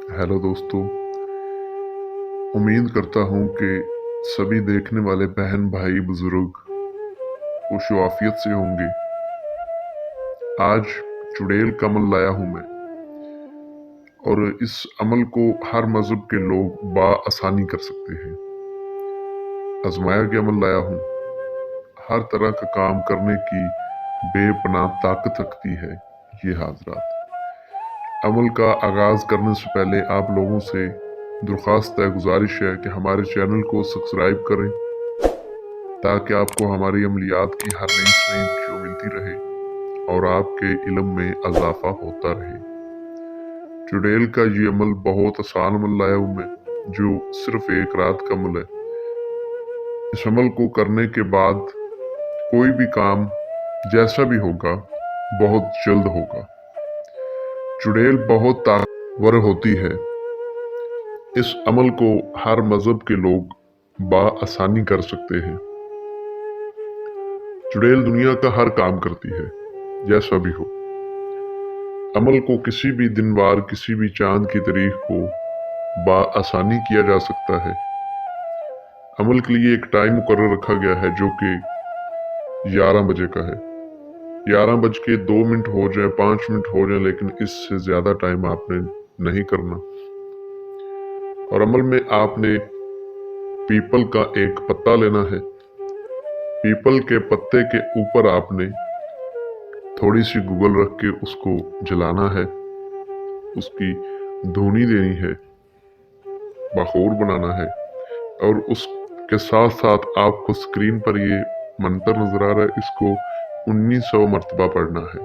Hello दोस्तों। उम्मीद करता हूँ कि सभी देखने वाले बहन भाई बुजुर्ग खुश आफियत से होंगे। आज चुड़ैल का अमल लाया हूँ मैं, और इस अमल को हर मजहब के लोग आसानी कर सकते हैं। आजमाया के अमल लाया हूँ। हर तरह का काम करने की बेपनाह ताकत रखती है ये हाजरात। अमल का आगाज करने से पहले आप लोगों से दरख्वास्त है, गुजारिश है कि हमारे चैनल को सब्सक्राइब करें ताकि आपको हमारी अमलियात की हर नई से नई वीडियो मिलती रहे और आपके इल्म में इजाफा होता रहे। चुड़ैल का ये अमल बहुत आसान अमल लाया हूँ मैं, जो सिर्फ एक रात का अमल है। इस अमल को करने के बाद कोई भी काम जैसा भी होगा बहुत जल्द होगा। चुड़ैल बहुत ताकतवर होती है। इस अमल को हर मजहब के लोग आसानी कर सकते हैं। चुड़ैल दुनिया का हर काम करती है, जैसा भी हो। अमल को किसी भी दिन वार, किसी भी चांद की तारीख को आसानी किया जा सकता है। अमल के लिए एक टाइम मुकर्रर रखा गया है जो कि 11 बजे का है। 11 बज के 2 मिनट हो जाए, 5 मिनट हो जाए, लेकिन इससे ज्यादा टाइम आपने नहीं करना। और अमल में आपने पीपल का एक पत्ता लेना है। पीपल के पत्ते के ऊपर आपने थोड़ी सी गूगल रख के उसको जलाना है, उसकी धुनी देनी है, बखूर बनाना है, और उसके साथ साथ आपको स्क्रीन पर ये मंत्र नजर आ रहा है, इसको 1900 मरतबा पढ़ना है।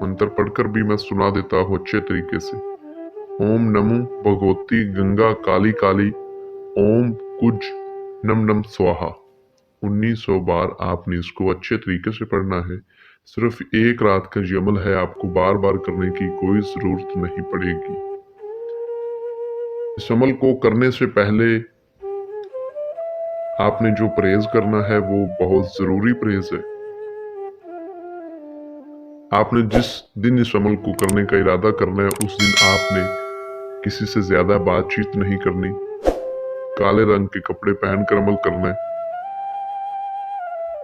मंत्र पढ़कर भी मैं सुना देता हूँ अच्छे तरीके से। ओम नमो भगवती गंगा काली काली, ओम कुज नम नम स्वाहा। 1900 बार आपने इसको अच्छे तरीके से पढ़ना है। सिर्फ एक रात का ये अमल है, आपको बार बार करने की कोई जरूरत नहीं पड़ेगी। इस अमल को करने से पहले आपने जो परहेज करना है वो बहुत जरूरी परहेज है। आपने जिस दिन इस अमल को करने का इरादा करना है उस दिन आपने किसी से ज्यादा बातचीत नहीं करनी। काले रंग के कपड़े पहनकर अमल करना है,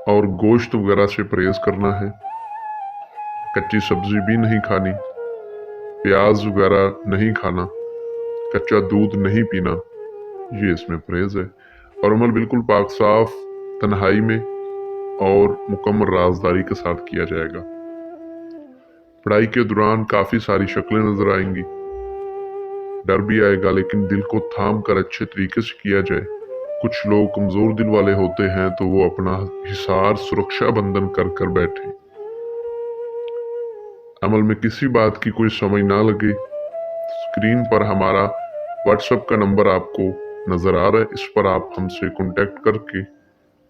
और गोश्त वगैरह से परहेज करना है। कच्ची सब्जी भी नहीं खानी, प्याज वगैरह नहीं खाना, कच्चा दूध नहीं पीना, ये इसमें परहेज है। और अमल बिल्कुल पाक साफ, तन्हाई में और मुकम्मल राजदारी के साथ किया जाएगा। पढ़ाई के दौरान काफी सारी शक्लें नजर आएंगी, डर भी आएगा, लेकिन दिल को थाम कर अच्छे तरीके से किया जाए। कुछ लोग कमजोर दिल वाले होते हैं तो वो अपना हिसार सुरक्षा बंधन कर कर बैठे। अमल में किसी बात की कोई समझ ना लगे, स्क्रीन पर हमारा व्हाट्सएप का नंबर आपको नजर आ रहा है, इस पर आप हमसे कांटेक्ट करके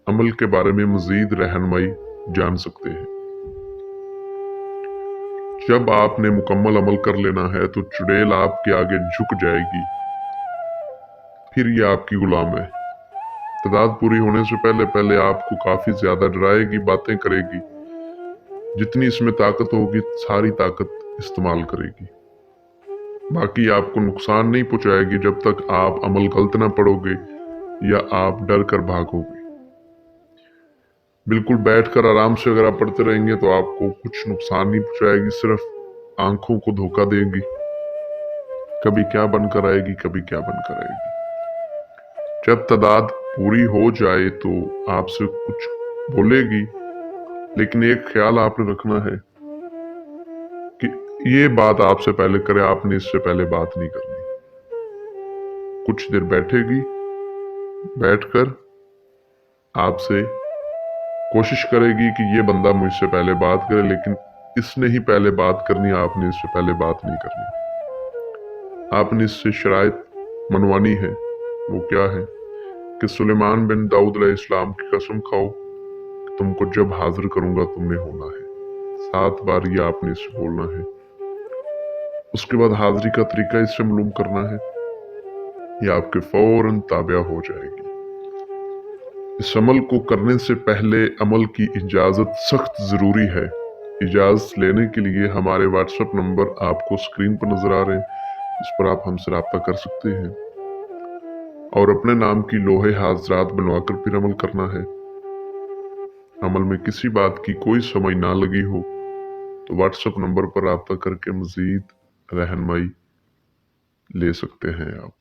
अमल के बारे में मजीद रहनुमाई जान सकते हैं। जब आपने मुकम्मल अमल कर लेना है तो चुड़ैल आपके आगे झुक जाएगी, फिर ये आपकी गुलाम है। तादाद पूरी होने से पहले पहले आपको काफी ज्यादा डराएगी, बातें करेगी। जितनी इसमें ताकत होगी सारी ताकत इस्तेमाल करेगी। बाकी आपको नुकसान नहीं पहुंचाएगी जब तक आप अमल गलत ना पढ़ोगे या आप डर कर भागोगे। बिल्कुल बैठकर आराम से अगर आप पढ़ते रहेंगे तो आपको कुछ नुकसान नहीं पहुंचाएगी, सिर्फ आंखों को धोखा देगी। कभी क्या बनकर आएगी, कभी क्या बनकर आएगी। जब तादाद पूरी हो जाए तो आपसे कुछ बोलेगी, लेकिन एक ख्याल आपने रखना है कि ये बात आपसे पहले करे, आपने इससे पहले बात नहीं करनी। कुछ देर बैठेगी, बैठकर आपसे कोशिश करेगी कि ये बंदा मुझसे पहले बात करे, लेकिन इसने ही पहले बात करनी, आपने इससे पहले बात नहीं करनी। आपने इससे शराइत मनवानी है। वो क्या है कि सुलेमान बिन दाऊद अलैहिस्सलाम की कसम खाओ कि तुमको जब हाजिर करूंगा तुमने होना है। 7 बार ये आपने इससे बोलना है। उसके बाद हाजिरी का तरीका इससे मालूम करना है, ये आपके फौरन ताबिया हो जाएगी। इस अमल को करने से पहले अमल की इजाजत सख्त जरूरी है। इजाजत लेने के लिए हमारे व्हाट्सएप नंबर आपको स्क्रीन पर नजर आ रहे हैं, इस पर आप हमसे रब्ता कर सकते हैं और अपने नाम की लोहे हाजरात बनवाकर फिर अमल करना है। अमल में किसी बात की कोई समझ ना लगी हो तो व्हाट्सएप नंबर पर रब्ता करके मजीद रहनुमाई ले सकते हैं आप।